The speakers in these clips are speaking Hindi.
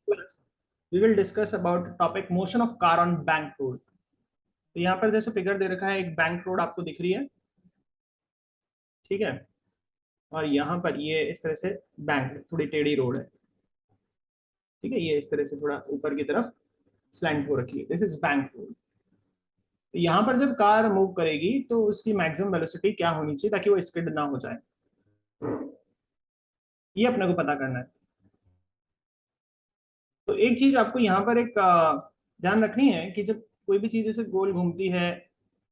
class we will discuss about topic motion of car on bank road। तो यहाँ पर जैसे फिगर दे रखा है, एक बैंक रोड आपको दिख रही है, ठीक है। और यहाँ पर ये इस तरह से बैंक थोड़ी टेढ़ी रोड है, ठीक है। ये इस तरह से थोड़ा ऊपर की तरफ स्लैंट हो रखी है, दिस इज बैंक रोड। तो यहाँ पर जब कार मूव करेगी तो उसकी मैक्सिमम वेलोसिटी क्या होनी चाहिए ताकि वो स्किड ना हो जाए, ये अपने को पता करना है। तो एक चीज आपको यहाँ पर एक ध्यान रखनी है कि जब कोई भी चीज ऐसे गोल घूमती है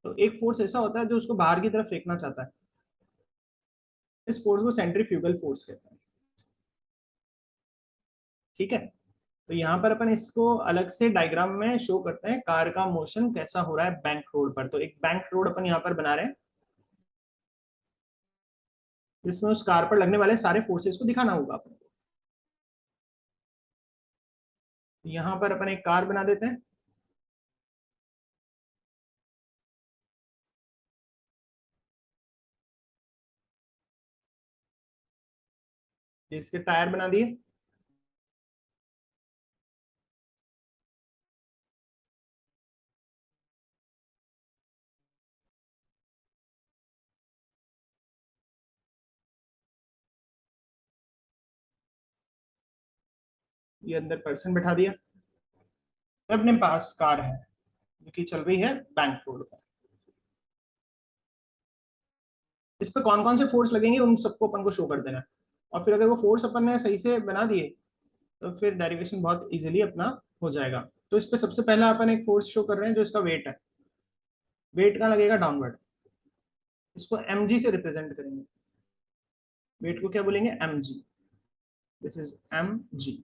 तो एक फोर्स ऐसा होता है जो उसको बाहर की तरफ फेंकना चाहता है। इस फोर्स को सेंट्रीफ्यूगल फोर्स कहते हैं, ठीक है। तो यहाँ पर अपन इसको अलग से डायग्राम में शो करते हैं, कार का मोशन कैसा हो रहा है बैंक रोड पर। तो एक बैंक रोड अपन यहाँ पर बना रहे हैं जिसमें उस कार पर लगने वाले सारे फोर्सेस को दिखाना होगा अपन को। यहाँ पर अपन एक कार बना देते हैं, इसके टायर बना दिए। ये अंदर पर्सन बैठा दिया। अपने पास कार है जो कि चल रही है बैंक रोड पर। इस पर कौन कौन से फोर्स लगेंगे उन सबको अपन को शो कर देना है। और फिर अगर वो फोर्स अपन ने सही से बना दिए तो फिर डेरिवेशन बहुत इजीली अपना हो जाएगा। तो इस पे सबसे पहला अपन एक फोर्स शो कर रहे हैं जो इसका वेट है। वेट कहाँ लगेगा? डाउनवर्ड। इसको एम जी से रिप्रेजेंट करेंगे। वेट को क्या बोलेंगे? M G. This is M G.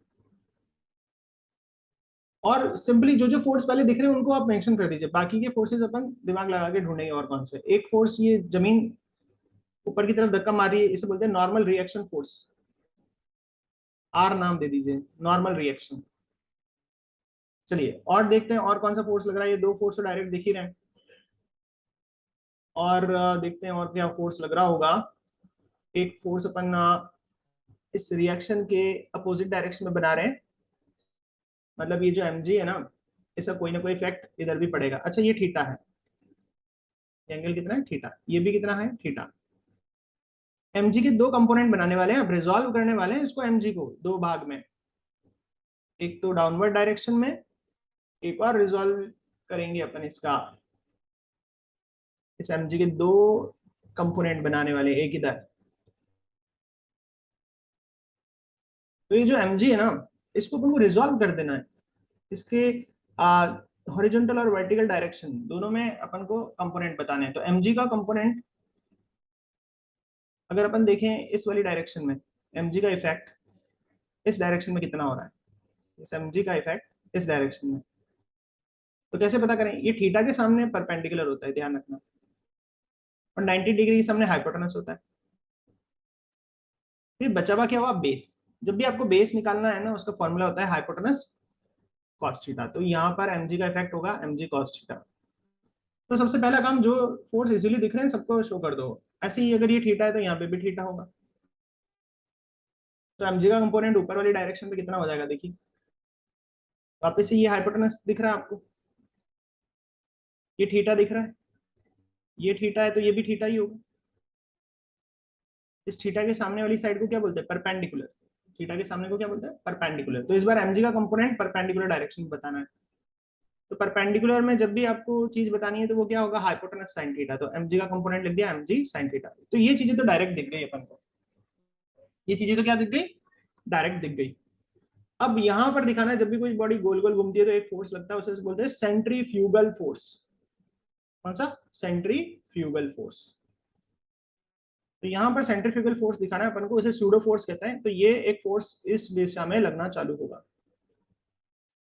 और सिंपली जो जो फोर्स पहले दिख रहे हैं उनको आप मेंशन कर दीजिए, बाकी के फोर्सेस अपन दिमाग लगा के ढूंढेंगे और कौन से। एक फोर्स ये जमीन ऊपर की तरफ धक्का मार रही है, इसे बोलते हैं नॉर्मल रिएक्शन फोर्स। आर नाम दे दीजिए, नॉर्मल रिएक्शन। चलिए और देखते हैं और कौन सा फोर्स लग रहा है। ये दो फोर्स तो डायरेक्ट दिख ही रहे हैं। और देखते हैं और क्या फोर्स लग रहा होगा। एक फोर्स अपन इस रिएक्शन के अपोजिट डायरेक्शन में बना रहे हैं, मतलब ये जो एम जी है ना, इसका कोई ना कोई इफेक्ट इधर भी पड़ेगा। अच्छा ये थीटा है, एंगल कितना है? थीटा। ये भी कितना है? थीटा। एमजी के दो कंपोनेंट बनाने वाले हैं, अब रिजॉल्व करने वाले हैं इसको एमजी को दो भाग में। एक तो डाउनवर्ड डायरेक्शन में, एक और रिजॉल्व करेंगे अपन इसका। इस एमजी के दो कंपोनेंट बनाने वाले, एक इधर। तो ये जो एमजी है ना, इसको अपन को रिजॉल्व कर देना है। इसके हॉरिजॉन्टल और वर्टिकल डायरेक्शन दोनों में अपन को कंपोनेंट बताने हैं। तो एमजी का कंपोनेंट अगर अपन देखें इस वाली डायरेक्शन में, एमजी का इफेक्ट इस डायरेक्शन में कितना हो रहा है, इस एमजी का इफेक्ट इस डायरेक्शन में। तो कैसे पता करें? ये थीटा के सामने परपेंडिकुलर होता है, ध्यान रखना। और 90 डिग्री के सामने हाइपोटेनस होता है। फिर बचा हुआ क्या हुआ? बेस। जब भी आपको बेस निकालना है ना, उसका फॉर्मूला होता है हाइपोटेनस कॉस थीटा। तो यहाँ पर एमजी का इफेक्ट होगा एमजी कॉस थीटा। तो सबसे पहला काम, जो फोर्स इजीली दिख रहे हैं सबको शो कर दो। ऐसे ही अगर ये थीटा है तो यहाँ पे भी थीटा होगा। तो एमजी का कंपोनेंट ऊपर वाली डायरेक्शन में कितना हो जाएगा देखिए। वापस से ये हाइपोटेनस दिख रहा है आपको, ये थीटा दिख रहा है, ये थीटा है तो ये भी थीटा ही होगा। इस थीटा के सामने वाली साइड को क्या बोलते हैं? परपेंडिकुलर। थीटा के सामने को क्या बोलते हैं? परपेंडिकुलर। तो इस बार एमजी का कंपोनेंट परपेंडिकुलर डायरेक्शन में बताना है। तो परपेंडिकुलर में जब भी आपको चीज बतानी है तो वो क्या होगा? Hypotenuse sine theta. तो एमजी का कंपोनेंट लिख दिया एमजी साइन थीटा। तो ये चीजें तो डायरेक्ट दिख गई अपन को, ये चीजें तो क्या दिख गई? डायरेक्ट दिख गई। अब यहां पर दिखाना है, जब भी कोई बॉडी गोल गोल घूमती है तो एक फोर्स लगता है, उसे बोलते हैं सेंट्रीफ्यूगल फोर्स। कौन सा? Centrifugal force. तो यहाँ पर सेंट्रीफ्यूगल फोर्स दिखाना है अपन को, उसे सूडो फोर्स कहते हैं। तो ये एक फोर्स इस दिशा में लगना चालू होगा,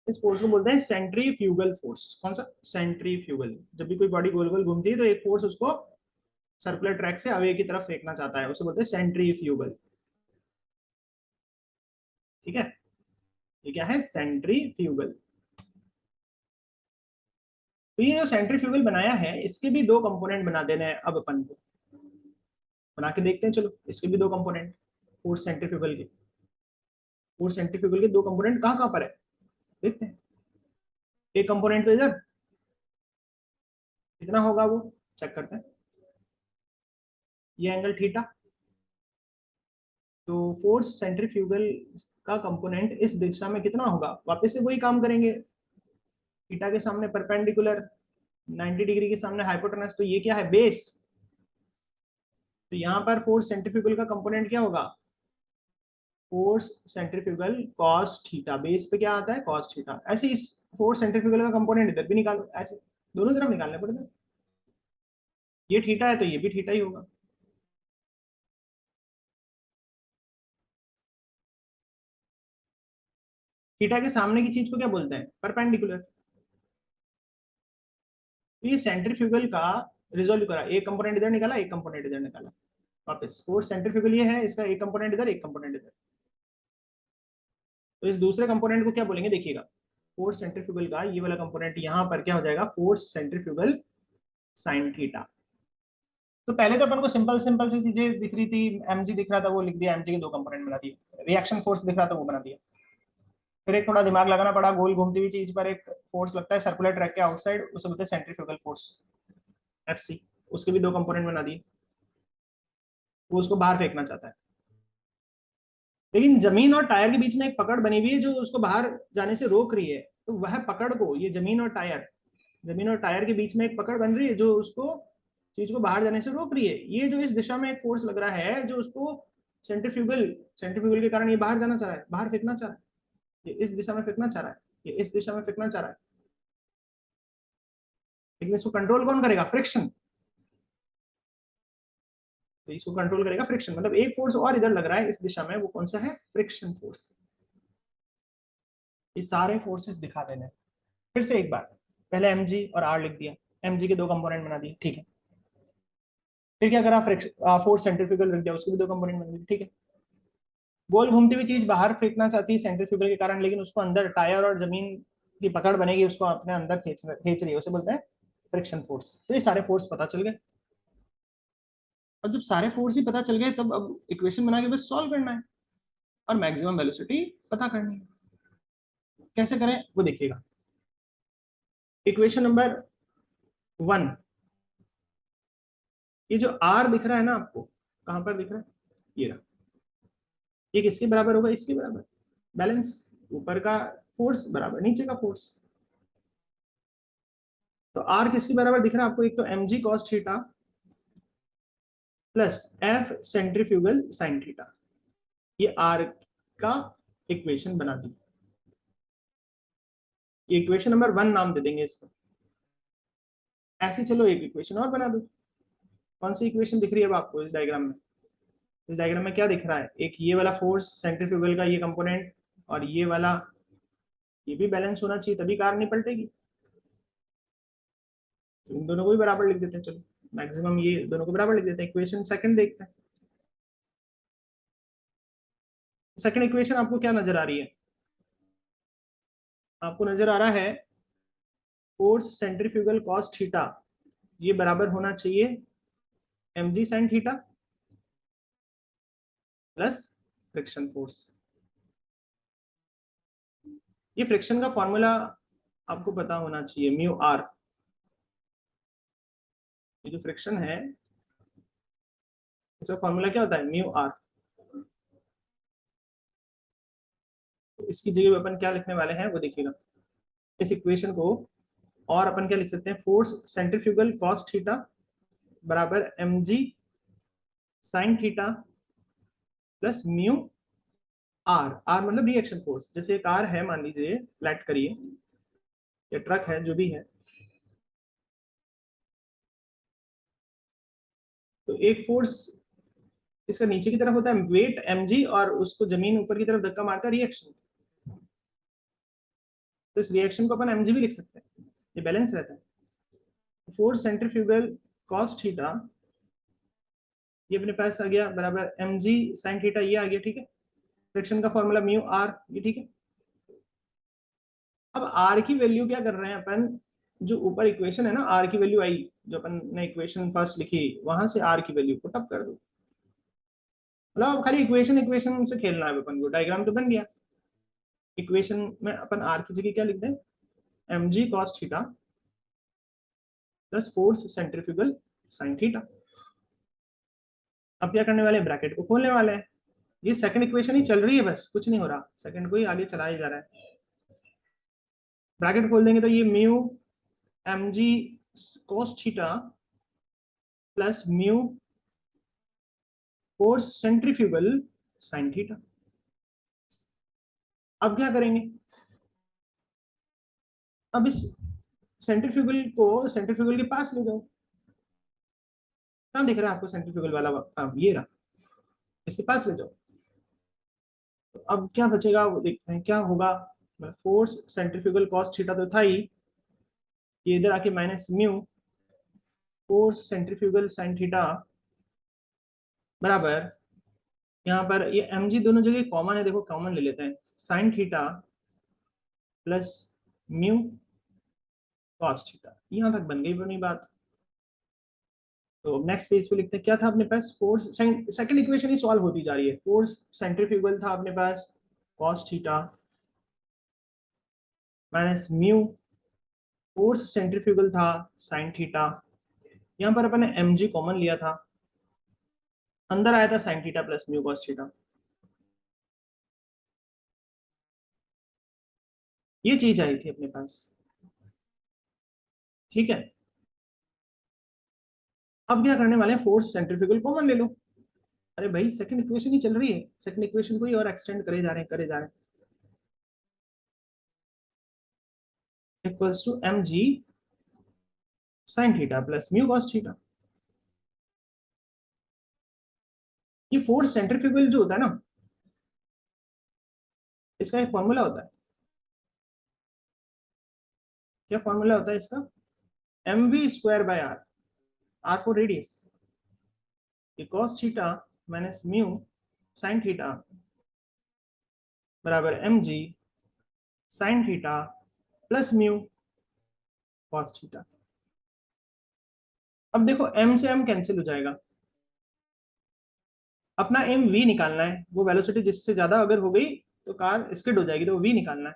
इस फोर्स को बोलते हैं सेंट्रीफ्यूगल फोर्स। कौन सा? सेंट्रीफ्यूगल। जब भी कोई बॉडी गोल गोल घूमती है तो एक फोर्स उसको सर्कुलर ट्रैक से अवे की तरफ फेंकना चाहता है, उसे बोलते हैं सेंट्रीफ्यूगल। ठीक है, ये क्या है? सेंट्रीफ्यूगल। तो ये जो सेंट्रीफ्यूगल बनाया है इसके भी दो कंपोनेंट बना देने हैं अब अपन को। बना के देखते हैं, चलो इसके भी दो कंपोनेंट फोर्स सेंट्रीफ्यूगल के। फोर्स सेंट्रीफ्यूगल के दो कंपोनेंट कहाँ कहाँ पर है देखते हैं। एक कंपोनेंट तो इधर, कितना होगा वो चेक करते हैं। ये एंगल थीटा, तो फोर्स सेंट्रीफ्यूगल का कंपोनेंट इस दिशा में कितना होगा, वापस से वही काम करेंगे। थीटा के सामने परपेंडिकुलर, 90 डिग्री के सामने हाइपोटेनस, तो ये क्या है बेस। तो यहाँ पर फोर्स सेंट्रीफ्यूगल का कंपोनेंट क्या होगा, force centrifugal cos theta, base पे क्या आता है कॉस थीटा। ऐसे इस फोर्स सेंट्रीफ्यूगल का कंपोनेंट इधर भी निकालो, ऐसे दोनों तरफ निकालने पड़ते हैं। ये थीटा है तो ये भी थीटा ही होगा। थीटा के सामने की चीज को क्या बोलते हैं, परपेंडिकुलर। तो ये सेंट्रीफ्यूगल का रिजोल्व करा, एक कंपोनेंट इधर निकाला एक कंपोनेंट इधर निकाला, वापस फोर्स सेंट्रीफ्यूगल ये है, इसका एक कंपोनेंट इधर एक कंपोनेंट इधर। तो इस दूसरे कंपोनेंट को क्या बोलेंगे देखिएगा, फोर्स सेंट्रीफ्यूगल का ये वाला कंपोनेंट यहाँ पर क्या हो जाएगा, फोर्स सेंट्रीफ्यूगल साइन थीटा। तो पहले तो अपन को सिंपल सिंपल सी चीजें दिख रही थी, mg दिख रहा था वो लिख दिया, mg के दो कंपोनेंट बना दिए, रिएक्शन फोर्स दिख रहा था वो बना दिया। फिर एक थोड़ा दिमाग लगाना पड़ा, गोल घूमती हुई चीज पर एक फोर्स लगता है सर्कुलर ट्रैक के आउटसाइड, उसे बोलते हैं सेंट्रीफ्यूगल फोर्स FC, उसके भी दो कंपोनेंट बना दिए। वो उसको बाहर फेंकना चाहता है, लेकिन जमीन और टायर के बीच में एक पकड़ बनी हुई है जो उसको बाहर जाने से रोक रही है। तो वह पकड़ को, ये जमीन और टायर, जमीन और टायर के बीच में एक पकड़ बन रही है जो उसको चीज को बाहर जाने से रोक रही है। ये जो इस दिशा में एक फोर्स लग रहा है जो उसको सेंट्रीफ्यूगल, सेंट्रीफ्यूगल के कारण ये बाहर जाना चाह रहा है, बाहर फेंकना चाह रहा है, ये इस दिशा में फेंकना चाह रहा है, ये इस दिशा में फेंकना चाह रहा है। लेकिन इसको कंट्रोल कौन करेगा, फ्रिक्शन। तो इसको कंट्रोल करेगा फ्रिक्शन, मतलब एक फोर्स और इधर लग रहा है इस दिशा में, वो कौन सा है, फ्रिक्शन फोर्स। ये सारे फोर्सेस दिखा देने। फिर से एक बार, पहले mg और r लिख दिया, mg के दो कंपोनेंट बना दिए, ठीक है। फिर क्या करा, फोर्स सेंट्रीफ्यूगल रख दिया, उसके भी दो कंपोनेंट बना दिए, ठीक है। गोल घूमती हुई चीज बाहर फेंकना चाहती है सेंट्रीफ्यूगल के कारण, लेकिन उसको अंदर टायर और जमीन की पकड़ बनेगी, उसको अपने अंदर खींच खींच रही है, उसे बोलते हैं फ्रिक्शन फोर्स। तो ये सारे फोर्स पता चल गए। और जब सारे फोर्स ही पता चल गए तब अब इक्वेशन बना के बस सॉल्व करना है और मैक्सिमम वेलोसिटी पता करनी है। कैसे करें वो देखिएगा। इक्वेशन नंबर 1, ये जो r दिख रहा है ना आपको, कहां पर दिख रहा है, ये रहा। ये किसके बराबर होगा, इसके बराबर, बैलेंस, ऊपर का फोर्स बराबर नीचे का फोर्स। तो r किसके बराबर दिख रहा है आपको, एक तो mg cos theta plus f centrifugal sine theta, ये r का इक्वेशन बना दी। ये इक्वेशन नंबर 1 नाम दे देंगे इसको। ऐसे चलो एक इक्वेशन और बना दो। कौन सी इक्वेशन दिख रही है अब आपको इस डायग्राम में, इस डायग्राम में क्या दिख रहा है, एक ये वाला फोर्स सेंट्रीफ्यूगल का ये कंपोनेंट, और ये वाला, ये भी बैलेंस होना चाहिए तभी कार नहीं पलटेगी। तो इन दोनों को भी बराबर लिख देते हैं, चलो मैक्सिमम ये दोनों को बराबर लिख देते हैं। इक्वेशन सेकंड देखते हैं। सेकंड इक्वेशन आपको क्या नजर आ रही है, आपको नजर आ रहा है फोर्स सेंट्रीफ्यूगल कॉस थीटा, ये बराबर होना चाहिए mg sin theta plus friction force. ये फ्रिक्शन का फॉर्मूला आपको पता होना चाहिए, म्यू आर। ये जो फ्रिक्शन है इसका फॉर्मूला क्या होता है, म्यू आर। तो इसकी जगह अपन क्या लिखने वाले हैं वो देखिएगा, इस इक्वेशन को और अपन क्या लिख सकते हैं, फोर्स सेंट्रीफ्यूगल कॉस थीटा बराबर mg sin theta plus mu R. R मतलब रिएक्शन फोर्स, जैसे एक कार है मान लीजिए, फ्लैट करिए, या ट्रक है जो भी है, तो एक फोर्स इसका नीचे की तरफ होता है वेट mg, और उसको जमीन ऊपर की तरफ धक्का मारता है रिएक्शन। तो इस रिएक्शन को अपन mg भी लिख सकते हैं, ये बैलेंस रहता है। फोर्स सेंट्रीफ्यूगल कॉस थीटा, ये अपने पास आ गया बराबर mg sin थीटा, ये आ गया, ठीक है। फ्रिक्शन का फॉर्मूला म्यू आर, ये ठीक है। अब आर की वैल्यू क्या कर रहे हैं अपन, जो ऊपर इक्वेशन है ना, आर की वैल्यू आई, जो अपन ने इक्वेशन फर्स्ट लिखी, वहां से आर की वैल्यू पुट अप कर दो। मतलब अब खाली इक्वेशन इक्वेशन से खेलना है अपन को, डायग्राम तो बन गया। इक्वेशन में अपन आर की जगह क्या लिख दें, mg cos theta plus force centrifugal sine theta. अब क्या करने वाले हैं, ब्रैकेट को खोलने वाले हैं। ये सेकंड इक्वेशन ही चल रही है, बस कुछ नहीं हो रहा, सेकंड को ही आगे चलाया जा रहा है। ब्रैकेट खोल देंगे तो ये mu mg cos theta plus mu force centrifugal sine theta. अब क्या करेंगे, अब इस सेंट्रीफ्यूगल को सेंट्रीफ्यूगल के पास ले जाओ। क्या दिख रहा है आपको सेंट्रीफ्यूगल वाला, ये रहा, इसके पास ले जाओ। तो अब क्या बचेगा वो देखते हैं क्या होगा। फोर्स सेंट्रीफ्यूगल कॉस थीटा तो था ही, ये इधर आके minus mu force centrifugal sign theta बराबर, यहाँ पर ये mg दोनों जगह कॉमन है, देखो कॉमन ले लेते हैं, sign theta plus mu cos theta. यहाँ तक बन गई बनी बात। तो नेक्स्ट पेज पे लिखते हैं क्या था अपने पास, फोर्स सेकंड इक्वेशन ही सॉल्व होती जा रही है। फोर्स सेंट्रीफ्यूगल था अपने पास cos theta minus mu force centrifugal था साइन थीटा। यहाँ पर अपन ने mg कॉमन लिया था, अंदर आया था sine theta plus mu cos theta. ये चीज आई थी अपने पास, ठीक है। अब क्या करने वाले हैं, फोर्स सेंट्रीफ्यूगल कॉमन ले लो। अरे भाई सेकंड इक्वेशन ही चल रही है, सेकंड इक्वेशन को ही और एक्सटेंड करे जा रहे हैं, करे जा रहे हैं। Equals to mg sine theta plus mu cos theta. ये फोर्स सेंट्रीफ्यूगल जो होता है ना, इसका एक फॉर्मूला होता है। क्या फॉर्मूला होता है इसका, mv square by R, R for radius, cos theta minus mu sine theta बराबर mg sine theta plus mu cos theta. अब देखो m से m कैंसिल हो जाएगा, अपना एम v निकालना है। वो वेलोसिटी जिससे ज्यादा अगर हो गई तो कार स्किड हो जाएगी, तो v निकालना है।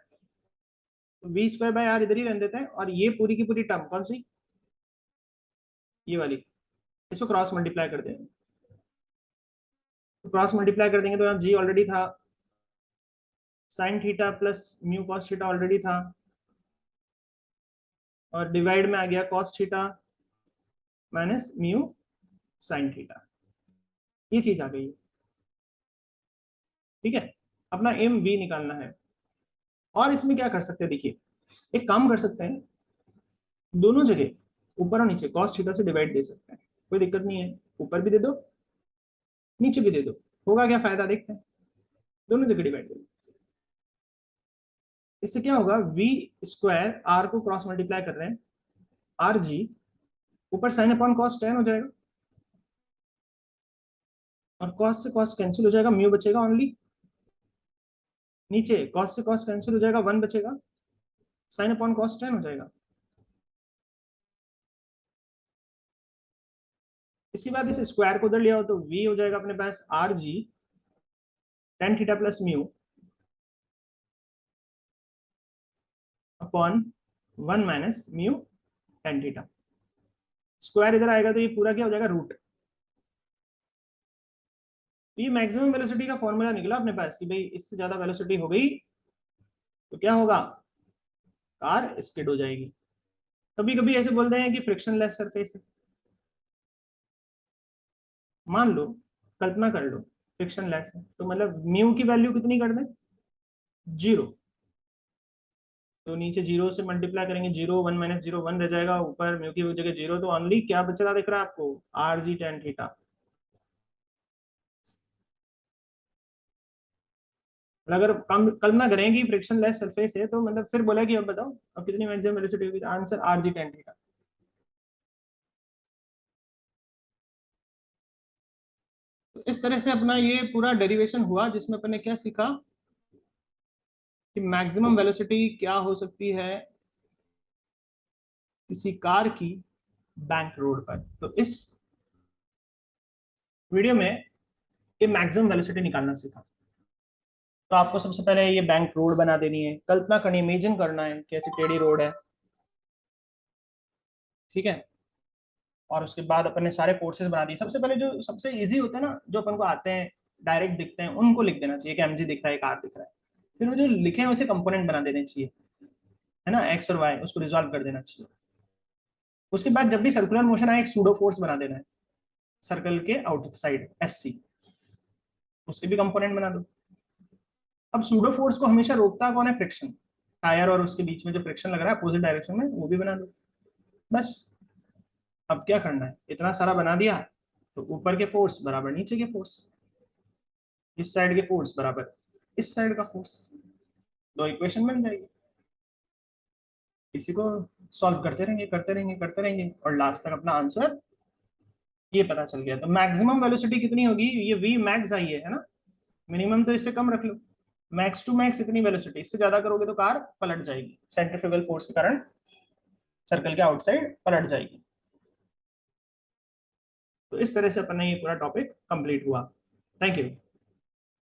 तो v स्क्वायर बाय आर इधर ही रहने देते हैं, और ये पूरी की पूरी टर्म कौन सी, ये वाली, इसको क्रॉस मल्टीप्लाई कर देंगे। तो क्रॉस मल्टीप्लाई कर देंगे तो यहाँ g ऑलरेडी था, sine theta plus mu cos theta already था, और डिवाइड में आ गया cos theta minus mu sine theta. ये चीज आ गई, ठीक है। अपना एम v निकालना है। और इसमें क्या कर सकते हैं, देखिए एक काम कर सकते हैं, दोनों जगह ऊपर और नीचे कॉस थीटा से डिवाइड दे सकते हैं, कोई दिक्कत नहीं है। ऊपर भी दे दो नीचे भी दे दो, होगा क्या फायदा देखते हैं। दोनों जगह डिवाइड दे दो, इससे क्या होगा, वी स्क्वायर आर को क्रॉस मल्टीप्लाई कर रहे हैं, आर जी ऊपर साइन अपॉन कॉस टेन हो जाएगा, और कॉस से कॉस कैंसिल हो जाएगा, म्यू बचेगा ओनली। नीचे कॉस से कॉस कैंसिल हो जाएगा, वन बचेगा, साइन अपॉन कॉस टेन हो जाएगा। इसके बाद इस स्क्वायर को उधर लिया हो तो v हो जाएगा अपने पास r g tan theta plus mu upon one minus mu tan theta. Square इधर आएगा तो ये पूरा क्या हो जाएगा, रूट। तो ये मैक्सिमम वेलोसिटी का फॉर्मूला निकला अपने पास कि भाई इससे ज्यादा वेलोसिटी हो गई तो क्या होगा, कार स्किड हो जाएगी। कभी कभी ऐसे बोलते हैं कि फ्रिक्शन लेस सरफेस है, मान लो, कल्पना कर लो फ्रिक्शन लेस है, तो मतलब म्यू की वैल्यू कितनी कर दें, जीरो। तो नीचे जीरो से मल्टीप्लाई करेंगे, zero one minus zero one रह जाएगा, ऊपर म्यू की जगह जीरो, तो ओनली क्या बच रहा दिख रहा है आपको, आर जी टेन थीटा। अगर कल्पना करें कि फ्रिक्शन लेस सरफेस है तो मतलब फिर बोला कि अब बताओ अब कितनी मैक्सिमम वेलोसिटी होगी, answer are g tan theta. तो इस तरह से अपना ये पूरा डेरिवेशन हुआ, जिसमें अपने क्या सीखा कि मैक्सिमम वेलोसिटी क्या हो सकती है किसी कार की बैंक रोड पर। तो इस वीडियो में ये मैक्सिमम वेलोसिटी निकालना सीखा। तो आपको सबसे पहले ये बैंक रोड बना देनी है, कल्पना करनी, इमेजिन करना है कि ऐसी टेढ़ी रोड है, ठीक है। और उसके बाद अपन ने सारे फोर्सेस बना दिए। सबसे पहले जो सबसे इजी होते हैं ना, जो अपन को आते हैं, डायरेक्ट दिखते हैं, उनको लिख देना चाहिए कि एमजी दिख रहा है, एक आर दिख रहा है। फिर वो जो लिखे हैं उसे कंपोनेंट बना देने चाहिए, है ना, एक्स और वाई, उसको रिजॉल्व कर देना चाहिए। उसके बाद जब भी सर्कुलर मोशन आए, एक सूडो फोर्स बना देना है सर्कल के आउट साइड एफ सी, उसके भी कंपोनेंट बना दो। अब सूडो फोर्स को हमेशा रोकता कौन है? फ्रिक्शन। टायर और उसके बीच में जो फ्रिक्शन लग रहा है अपोजिट डायरेक्शन में, वो भी बना दो। बस अब क्या करना है, इतना सारा बना दिया, तो ऊपर के फोर्स बराबर नीचे के फोर्स, इस साइड के फोर्स बराबर इस साइड का फोर्स, दो इक्वेशन बन जाएगी। इसी को सॉल्व करते रहेंगे करते रहेंगे करते रहेंगे, और लास्ट तक अपना आंसर ये पता चल गया। तो मैक्सिमम वेलोसिटी कितनी होगी? ये वी मैक्स आई है ना, मिनिमम तो इससे कम रख लो। मैक्स टू मैक्स इतनी वेलोसिटी, इससे ज्यादा करोगे तो कार पलट जाएगी, सेंट्रीफ्यूगल फोर्स के कारण सर्कल के आउटसाइड पलट जाएगी। तो इस तरह से अपना ये पूरा टॉपिक कंप्लीट हुआ। Thank you.